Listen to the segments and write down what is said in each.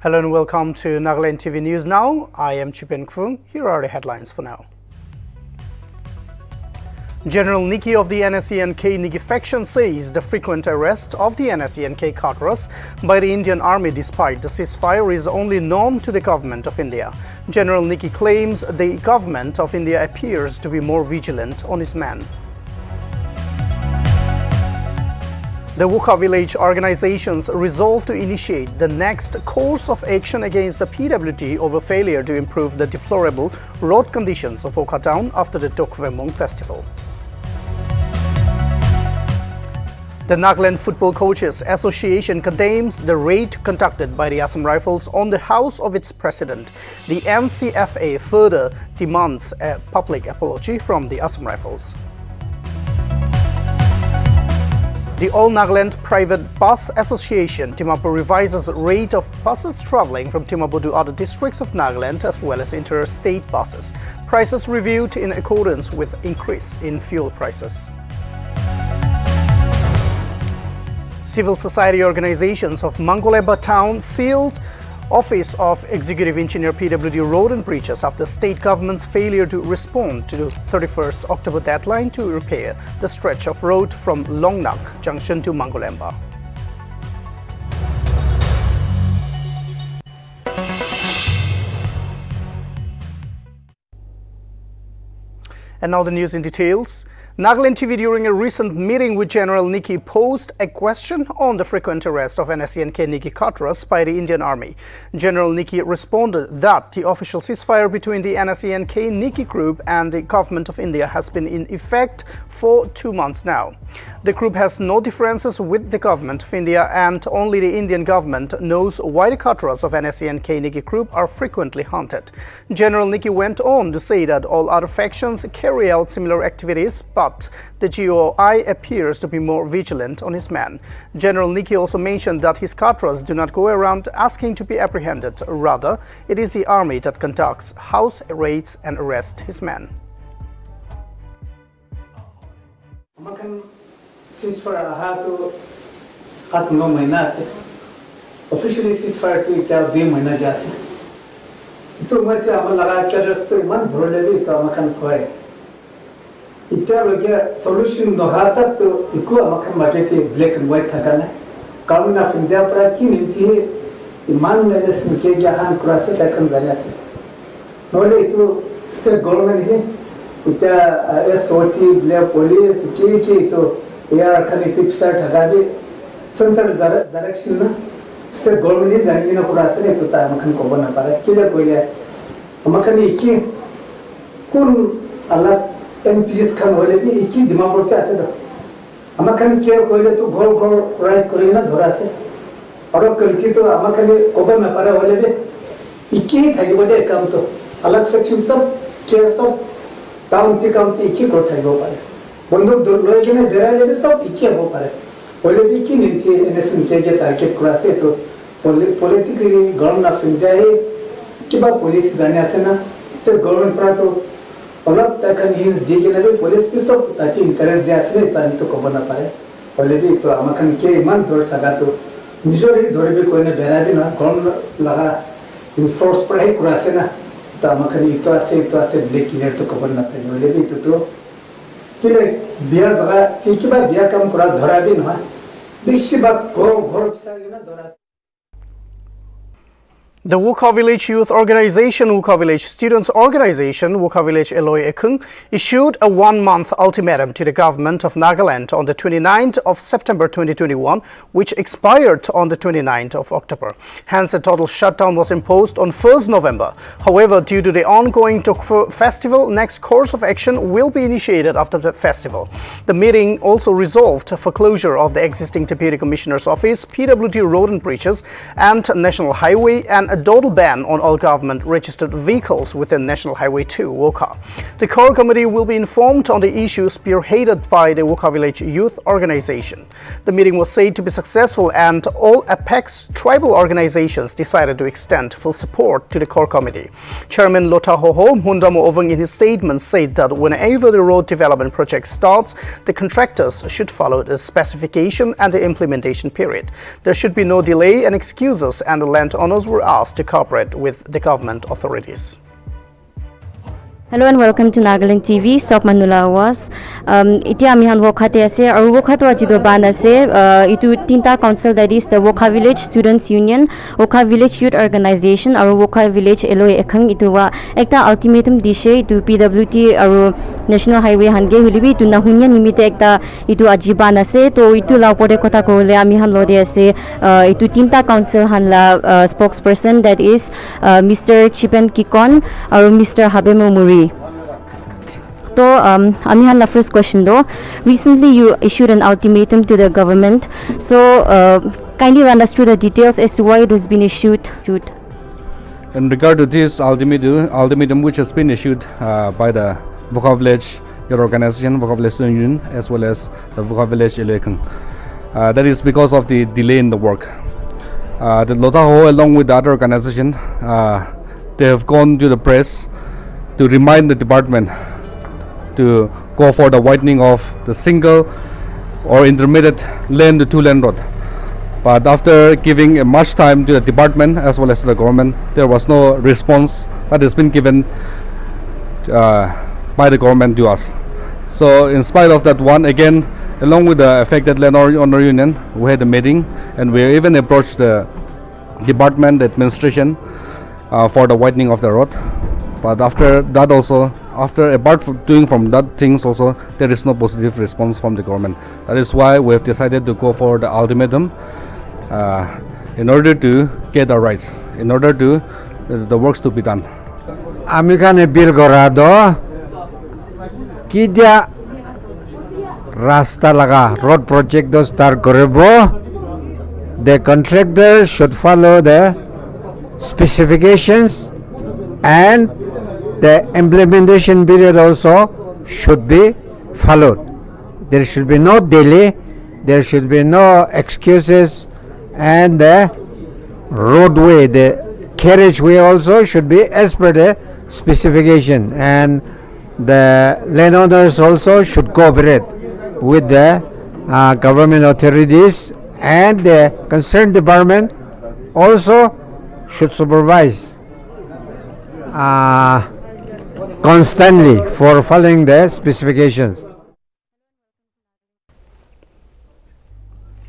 Hello and welcome to Nagaland News Now. I am Chipen Kfung. Here are the headlines for now. General Niki of the NSCNK Niki faction says the frequent arrest of the NSCNK cadres by the Indian Army despite the ceasefire is only known to the government of India. General Niki claims the government of India appears to be more vigilant on its men. The Wukha village organizations resolved to initiate the next course of action against the PWT over failure to improve the deplorable road conditions of Wukha town after the Tokvemung festival. The Nagaland Football Coaches Association condemns the raid conducted by the Assam Rifles on the house of its president. The NCFA further demands a public apology from the Assam Rifles. The All Nagaland Private Bus Association Timapur revises rate of buses travelling from Timapur to other districts of Nagaland as well as interstate buses. Prices reviewed in accordance with increase in fuel prices. Civil society organizations of Mangolemba town sealed Office of Executive Engineer PWD Road and Bridges after state government's failure to respond to the 31st October deadline to repair the stretch of road from Longnak Junction to Mangolemba. And now the news in details. Nagaland TV during a recent meeting with General Niki posed a question on the frequent arrest of NSCNK Niki cadres by the Indian Army. General Niki responded that the official ceasefire between the NSCNK Niki group and the government of India has been in effect for 2 months now. The group has no differences with the government of India and only the Indian government knows why the cadres of NSCNK Niki group are frequently hunted. General Niki went on to say that all other factions carry out similar activities, but the GOI appears to be more vigilant on his men. General Niki also mentioned that his cadres do not go around asking to be apprehended. Rather, it is the army that conducts house raids and arrests his men. Ceasefire officially ceasefire to it be mena jasi. Itu mati amal laga cadres to iman bhorlevi to amakan koi. Ita logia solution no hata to iku amakan maketi black and white thakana. Government of India pra ki ninti iman neles mike jahan kurase takan zariasi. Nole itu state government he ita SOT black police ki to air connective site hagabi central direction na state government is angina kurase ne to ta amakan ko bana para kile koile amakan iki kun ala MPs kan hole bi iki dimapur te ase do amakan ke koile to gor right korina dhorase aro kalki to amakan ko bana para hole bi iki thagi bode kam to alag section sab ke sab county iki ko thagi pare bonduk loigene berale bi sab iki ho pare hole bi iki ninti enesin ke target kurase to politically government of India he kiba police jane ase na state government pra to alap takan use digene police bi sab ati encourage de ase ta to ko bana pare hole bi to amakan ke iman dor thaga to nijori dore bi koine berabi na gon laga enforce pra he kurase na ta amakan ito ase black clear to ko bana pare hole bi to kile biya zaga kiba biya kam kura dhora bi na bishi ba gor pisa na dhora. The Wukha Village Youth Organization, Wukha Village Students Organization, Wukha Village Eloi Ekung issued a 1-month ultimatum to the government of Nagaland on the 29th of September 2021, which expired on the 29th of October. Hence, a total shutdown was imposed on 1st November. However, due to the ongoing Tokfo festival, next course of action will be initiated after the festival. The meeting also resolved for closure of the existing Deputy Commissioner's Office, PWD Road and Bridges and National Highway and and a total ban on all government-registered vehicles within National Highway 2, Wokha. The core committee will be informed on the issue spearheaded by the Wokha Village Youth Organization. The meeting was said to be successful, and all apex tribal organizations decided to extend full support to the core committee. Chairman Lota Hoho Mundamo Ovang in his statement said that whenever the road development project starts, the contractors should follow the specification and the implementation period. There should be no delay and excuses, and the landowners were asked to cooperate with the government authorities. Hello and welcome to Nagaland TV. Sok Manula was. Iti amihan Wokhate ase, or Wokhato ajido ban ase. Itu tinta council, that is the Wokha Village Students Union, Wokha Village Youth Organization, or Wokha Village LOA Ekang itu wa ekta ultimatum dishe itu PWT or National Highway hange hulibi itu nahunya nimite ekta itu ajiban ase. To itu la pore kota ko le amihan lode ase. Itu tinta council hanla spokesperson, that is Mr. Chipen Kikon or Mr. Habemo Muri. So, Amihan, the first question though. Recently, you issued an ultimatum to the government. So, kindly run us through the details as to why it has been issued. In regard to this ultimatum which has been issued by the Wokha Village Youth Organization, Wokha Village Union, as well as the Wokha Village Election, that is because of the delay in the work. The Lotaho, along with the other organization, they have gone to the press to remind the department to go for the widening of the single or intermediate lane to two-lane road. But after giving much time to the department as well as to the government, there was no response that has been given by the government to us. So in spite of that one, again, along with the affected landowner union, we had a meeting, and we even approached the department, the administration, for the widening of the road. But after that also, apart from doing from that things also, there is no positive response from the government. That is why we have decided to go for the ultimatum in order to get our rights, in order to the works to be done. Amikane bill gorado kidia rasta laga road project do start korebo. The contractor should follow the specifications, and the implementation period also should be followed. There should be no delay, there should be no excuses, and the roadway, the carriageway also should be as per the specification, and the landowners also should cooperate with the government authorities, and the concerned department also should supervise constantly for following the specifications.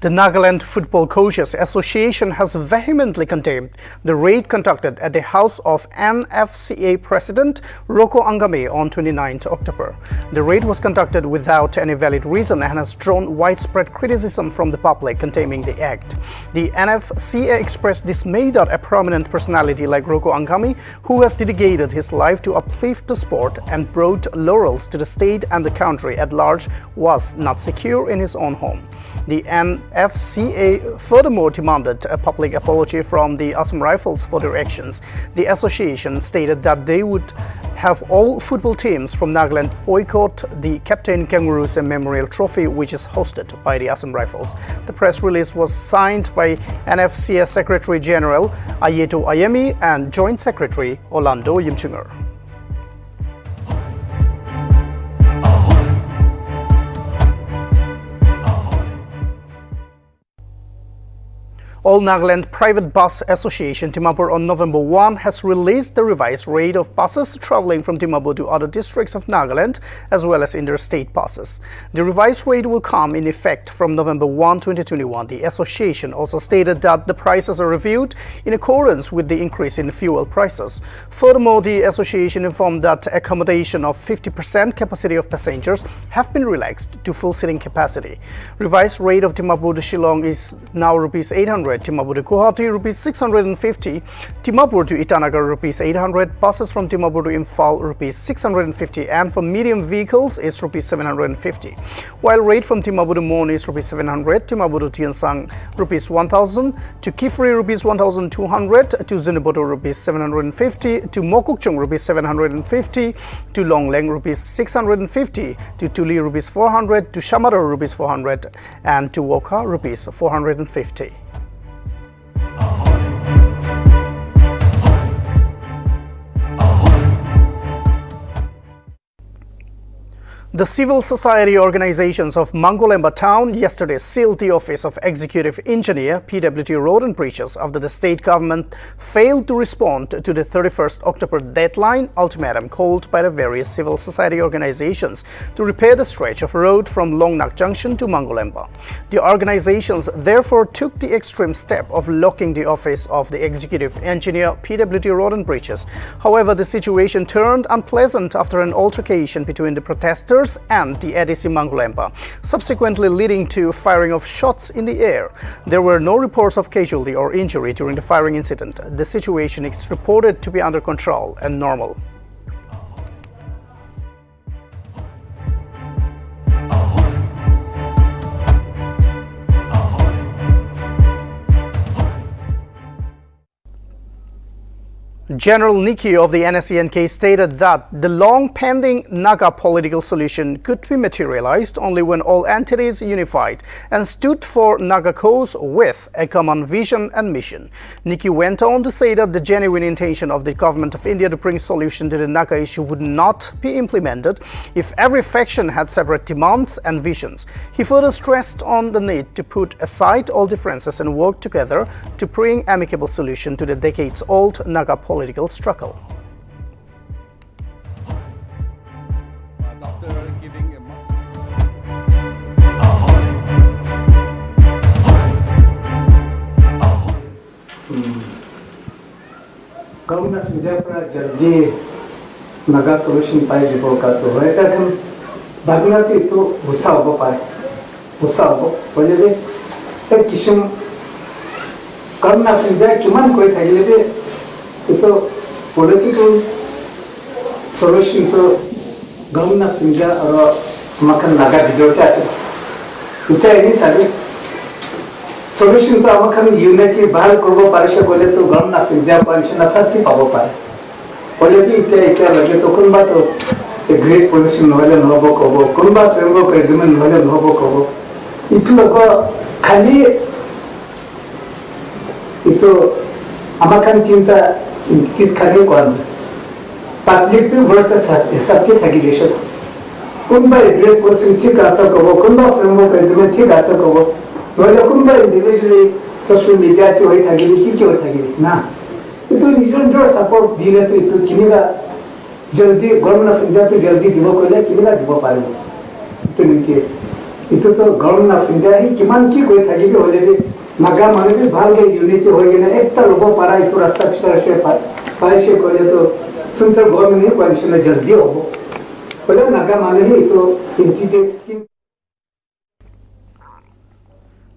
The Nagaland Football Coaches Association has vehemently condemned the raid conducted at the house of NFCA President Roko Angame on 29th October. The raid was conducted without any valid reason and has drawn widespread criticism from the public condemning the act. The NFCA expressed dismay that a prominent personality like Roko Angame, who has dedicated his life to uplift the sport and brought laurels to the state and the country at large, was not secure in his own home. The NFCA furthermore demanded a public apology from the Assam Rifles for their actions. The association stated that they would have all football teams from Nagaland boycott the Captain Kangaroos Memorial Trophy, which is hosted by the Assam Rifles. The press release was signed by NFCA Secretary General Ayeto Ayemi and Joint Secretary Orlando Yimchungar. All Nagaland Private Bus Association Dimapur on November 1 has released the revised rate of buses traveling from Dimapur to other districts of Nagaland as well as interstate buses. The revised rate will come in effect from November 1, 2021. The association also stated that the prices are reviewed in accordance with the increase in fuel prices. Furthermore, the association informed that accommodation of 50% capacity of passengers have been relaxed to full seating capacity. Revised rate of Dimapur to Shillong is now Rs 800 600, Timapur to Guwahati rupees 650, Timapur to Itanagar rupees 800, buses from Timapur to Imphal rupees 650, and for medium vehicles is rupees 750. While rate from Timapur to Mon is rupees 700, Timapur to Tiansang rupees 1000, to Kifri rupees 1200, to Ziniboto rupees 750, to Mokokchung rupees 750, to Longleng rupees 650, to Tuli rupees 400, to Shamara rupees 400, and to Wokha rupees 450. The civil society organizations of Mangolemba town yesterday sealed the office of Executive Engineer PWT Road and Bridges after the state government failed to respond to the 31st October deadline ultimatum called by the various civil society organizations to repair the stretch of road from Longnak Junction to Mangolemba. The organizations therefore took the extreme step of locking the office of the Executive Engineer PWT Road and Bridges. However, the situation turned unpleasant after an altercation between the protesters and the ADC Mangolemba, subsequently leading to firing of shots in the air. There were no reports of casualty or injury during the firing incident. The situation is reported to be under control and normal. General Niki of the NSCNK stated that the long-pending Naga political solution could be materialized only when all entities unified and stood for Naga cause with a common vision and mission. Niki went on to say that the genuine intention of the government of India to bring solution to the Naga issue would not be implemented if every faction had separate demands and visions. He further stressed on the need to put aside all differences and work together to bring amicable solution to the decades-old Naga political struggle. Government of India para jaldi Naga solution पाए जिसको का तो है तक हम बागना की तो गुस्सा हो पाए बोले भी एक किस्म Government of India किमान कोई था ये भी तो political solution तो government of India और मकन नागा वीडियो क्या से इतना ही सारे solution तो मकन unity बाहर करबो पारिशे बोले तो government of India पारिशे नफरत की पाबो पारे बोले भी इतना लगे तो कौन बात तो a great position वाले नोबो कोबो कौन बात framework agreement वाले नोबो कोबो इतना को खाली इतो अमकन चिंता किस खाली कौन पब्लिक भी वर्सेस सबके थकीलेशन कौन बार ग्रेट पर्सन ठीक आसा कबो कौन बार फ्रेमवर्क एग्रीमेंट ठीक आसा कबो वाले कौन बार इंडिविजुअली सोशल मीडिया पे होई थकीली की होई थकीली ना तो निजन जो सपोर्ट दिले तो किनेगा जल्दी गवर्नमेंट ऑफ इंडिया तो जल्दी दिबो कोले किनेगा दिबो पारे तो निके तो गवर्नमेंट ऑफ इंडिया ही किमान की कोई थकीली होले भी Naga माने भी भाग गए यूनिटी हो गए ना एक तो लोगों पारा इतो रास्ता पिछला से पाइशे कोले तो सेंट्रल गवर्नमेंट ने कोलिशन जल्दी हो बोले नागा माने ही तो integration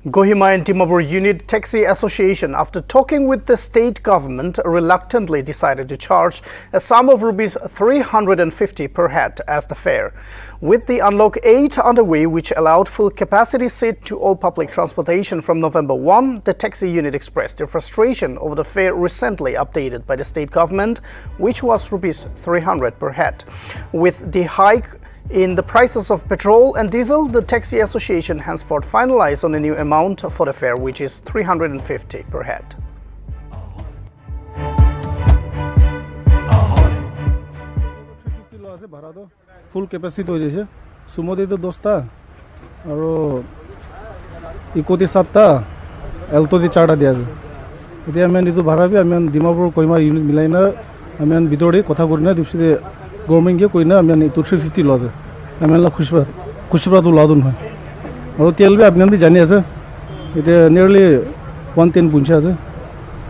Kohima and Dimapur Unit Taxi Association, after talking with the state government, reluctantly decided to charge a sum of rupees 350 per head as the fare. With the Unlock 8 underway, which allowed full capacity seat to all public transportation from November 1, the taxi unit expressed their frustration over the fare recently updated by the state government, which was rupees 300 per head. With the hike in the prices of petrol and diesel, the Taxi Association henceforth finalized on a new amount for the fare, which is 350 per head. Full capacity हो जैसे Sumo दे तो दोस्ता और eco दे साता Alto दे चार्टा दिया जाए इतने हमें नहीं तो भाड़ा भी हमें दिमापुर कोई मार यूनिट मिलाई ना हमें बितोड़े कथा करना दूसरे दे गवर्नमेंट के कोई ना हमें नहीं तो 350 लॉज है हमें ला खुशबा तो लादुन है और तेल भी आपने भी जाने ऐसे इतने नियरली 110 पूछा ऐसे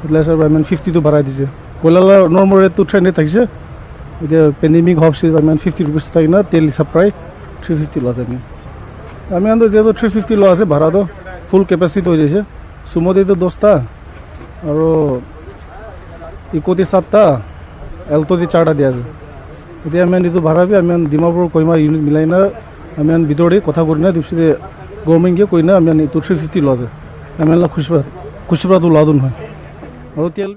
इतने सर हमें 50 तो भाड़ा दीजिए कोला नॉर्मल रेट तो ट्रेंड था किसे इधर पेंडेमिक हॉफ से हमें 50 रुपीस तक ना तेल सब प्राइस 350 लॉस है हमें तो 350 लॉस है भाड़ा तो फुल कैपेसिटी हो जैसे সুমোদিতো 10টা আৰু ইকোতি 7টা এলটোদি 4টা দিয়া আছে এতিয়া আমি নিতো ভাড়াবি আমি ডিমাপুৰ কইমা ইউনিট মিলাই না আমি ভিতৰে কথা কৰি না দুসিতে গভর্নমেন্ট কে কইনা আমি নিতো 350 লজে আমি লা খুশবা তো লাদুন হয় আৰু তেল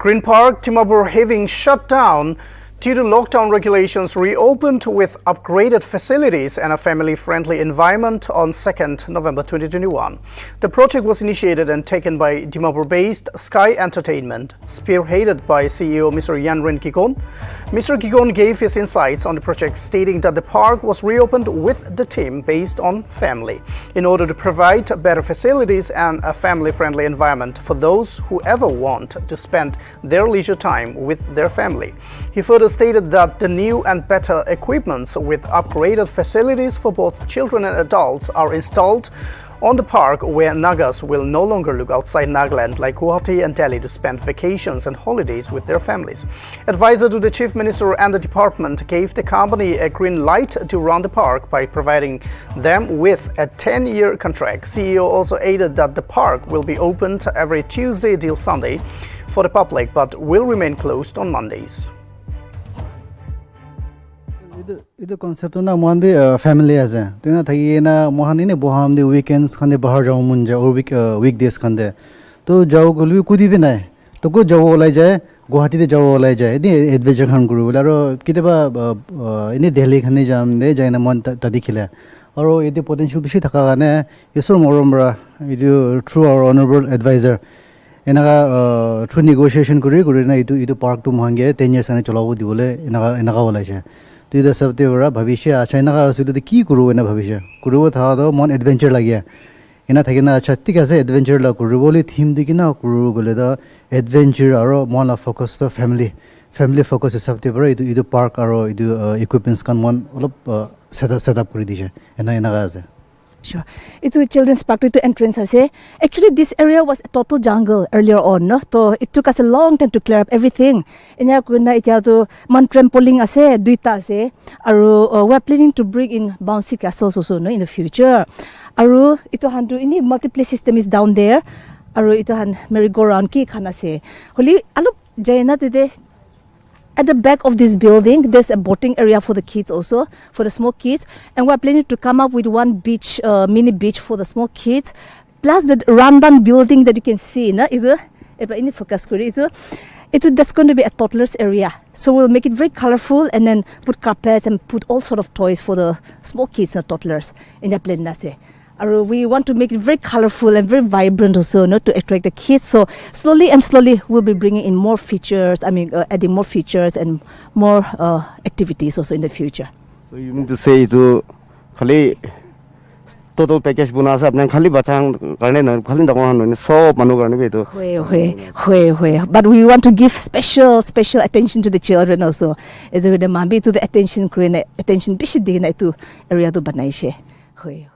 Green Park, Dimapur having shut down due to lockdown regulations reopened with upgraded facilities and a family-friendly environment on 2nd November 2021. The project was initiated and taken by Dimapur-based Sky Entertainment, spearheaded by CEO Mr. Yanrin Kikon. Mr. Kikon gave his insights on the project, stating that the park was reopened with the team based on family, in order to provide better facilities and a family-friendly environment for those who ever want to spend their leisure time with their family. He further stated that the new and better equipments with upgraded facilities for both children and adults are installed on the park, where Nagas will no longer look outside Nagaland like Guwahati and Delhi to spend vacations and holidays with their families. Advisor to the Chief Minister and the department gave the company a green light to run the park by providing them with a 10-year contract. CEO also added that the park will be opened every Tuesday till Sunday for the public, but will remain closed on Mondays. Itu concept na mohan bhi family ase to na thagi na mohan ne boham de weekends khande bahar jao mun ja or weekdays khande to jao golu kudi bi nai to ko jao olai jaye Guwahati te jao olai jaye ni adventure khan guru aro kitaba ini Delhi khane jam de jaina mon tadi khile aro ete potential bishi thaka gane isor moromra idu through our honorable advisor enaga through negotiation kuri na idu park tu mohange 10 years ane cholabo dibole enaga olai jaye तो इधर सब ते बड़ा भविष्य अच्छा इना का सुधे तो की करूँ इना भविष्य करूँ था तो मन एडवेंचर लगिया इना था कि ना अच्छा ठीक है एडवेंचर ला करूँ बोले थीम देखी ना करूँ बोले तो एडवेंचर और मन ला फोकस तो फैमिली फोकस सब ते बड़ा इधर पार्क और इधर इक्विपमेंट्स का मन मतलब सेटअप कर दीजिए इना का है Sure. Itu children's park itu entrance ase. Actually, this area was a total jungle earlier on, no? So it took us a long time to clear up everything. Inya kuna itia to man trampoline ase, duita ase. Aru we're planning to bring in bouncy castles also, no, in the future. Aru itu handu ini multiplay system is down there. Aru itu han merry-go-round ki khana se. Holi alu jaina tede. At the back of this building, there's a boating area for the kids also, for the small kids. And we're planning to come up with one beach, mini beach for the small kids. Plus the rundown building that you can see, na, ini focus kuri, that's going to be a toddlers area. So we'll make it very colorful and then put carpets and put all sort of toys for the small kids and toddlers in the plan. We want to make it very colorful and very vibrant also, no, to attract the kids. So slowly we'll be bringing in more features. Adding more features and more activities also in the future. So you mean to say to khali total package buna sa apne khali bachang karne na khali dawan no so manu karne be to Hoi. But we want to give special attention to the children also. Is the mambi to the attention bishi dina itu area to banai she. Hoi.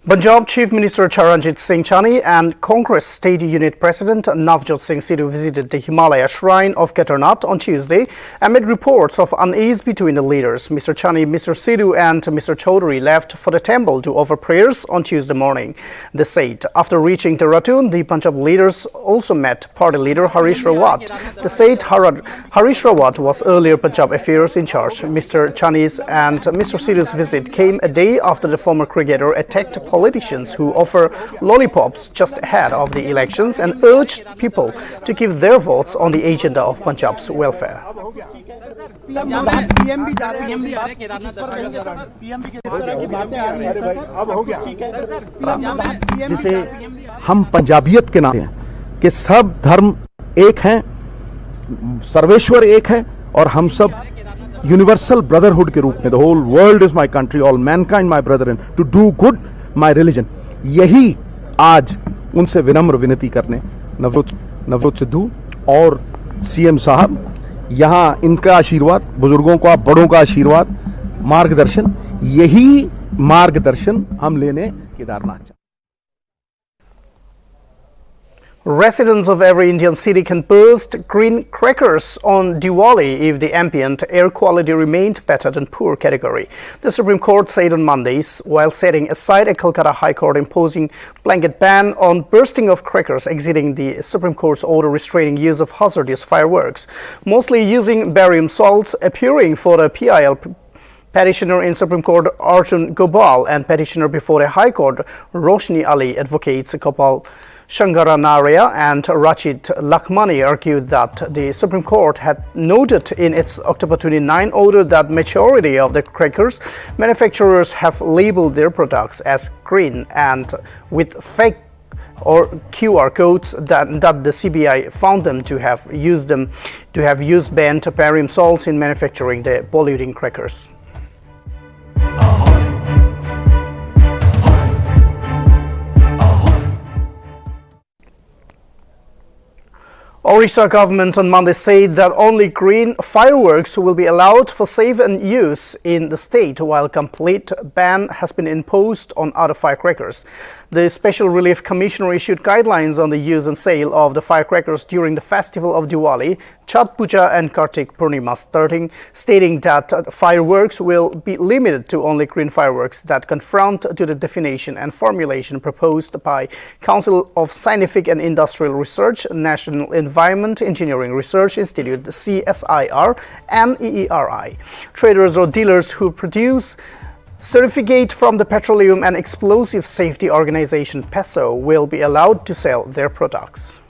Punjab Chief Minister Charanjit Singh Chani and Congress State Unit President Navjot Singh Sidhu visited the Himalaya Shrine of Kedarnath on Tuesday amid reports of unease between the leaders. Mr. Chani, Mr. Sidhu and Mr. Chaudhary left for the temple to offer prayers on Tuesday morning. They said after reaching Dehradun, the Punjab leaders also met party leader Harish Rawat. They said Harish Rawat was earlier Punjab affairs in charge. Mr. Chani's and Mr. Sidhu's visit came a day after the former cricketer attacked politicians who offer lollipops just ahead of the elections and urged people to keep their votes on the agenda of Punjab's welfare. जिसे हम पंजाबियत के नाम कि सब धर्म एक हैं, सर्वेश्वर एक है और हम सब यूनिवर्सल ब्रदरहुड के रूप में the whole world is my country, all mankind my brethren, to do good my religion, यही आज उनसे विनम्र विनती करने नवजोत सिद्धू और सीएम साहब यहाँ इनका आशीर्वाद, बुजुर्गों का बड़ों का आशीर्वाद, मार्गदर्शन, यही मार्गदर्शन हम लेने Kedarnath. Residents of every Indian city can burst green crackers on Diwali if the ambient air quality remained better than poor category. The Supreme Court said on Mondays, while setting aside a Kolkata High Court imposing blanket ban on bursting of crackers exceeding the Supreme Court's order restraining use of hazardous fireworks, mostly using barium salts, appearing for the PIL petitioner in Supreme Court Arjun Gopal and petitioner before the High Court Roshni Ali advocates Gopal Shankaranaraya and Rachit Lakhmani argued that the Supreme Court had noted in its October 29 order that majority of the crackers manufacturers have labeled their products as green and with fake or QR codes that the CBI found them to have used banned barium salts in manufacturing the polluting crackers. Orissa government on Monday said that only green fireworks will be allowed for sale and use in the state, while complete ban has been imposed on other firecrackers. The Special Relief Commissioner issued guidelines on the use and sale of the firecrackers during the festival of Diwali, Chhat Puja and Kartik Purnima, stating that fireworks will be limited to only green fireworks that conform to the definition and formulation proposed by Council of Scientific and Industrial Research, National Environment Engineering Research Institute, CSIR, and EERI. Traders or dealers who produce certificate from the Petroleum and Explosive Safety Organization PESO will be allowed to sell their products.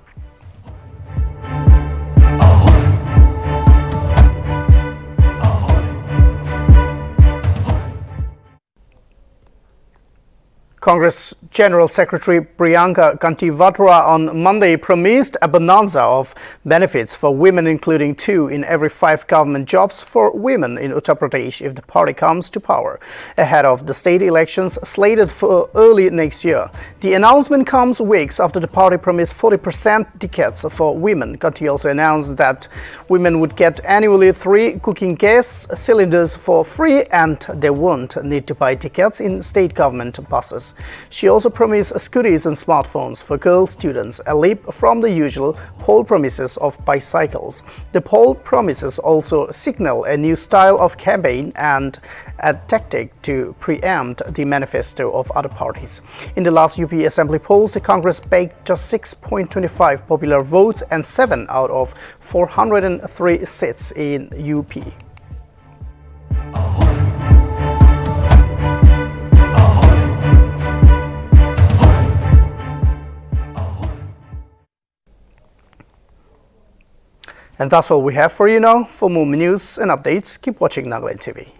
Congress General Secretary Priyanka Kanti Vadra on Monday promised a bonanza of benefits for women, including 2 in every 5 government jobs for women in Uttar Pradesh if the party comes to power, ahead of the state elections slated for early next year. The announcement comes weeks after the party promised 40% tickets for women. Kanti also announced that women would get annually 3 cooking gas cylinders for free and they won't need to buy tickets in state government buses. She also promised scooties and smartphones for girl students, a leap from the usual poll promises of bicycles. The poll promises also signal a new style of campaign and a tactic to preempt the manifesto of other parties. In the last UP Assembly polls, the Congress bagged just 6.25 popular votes and 7 out of 403 seats in UP. And that's all we have for you now. For more news and updates, keep watching Nagaland TV.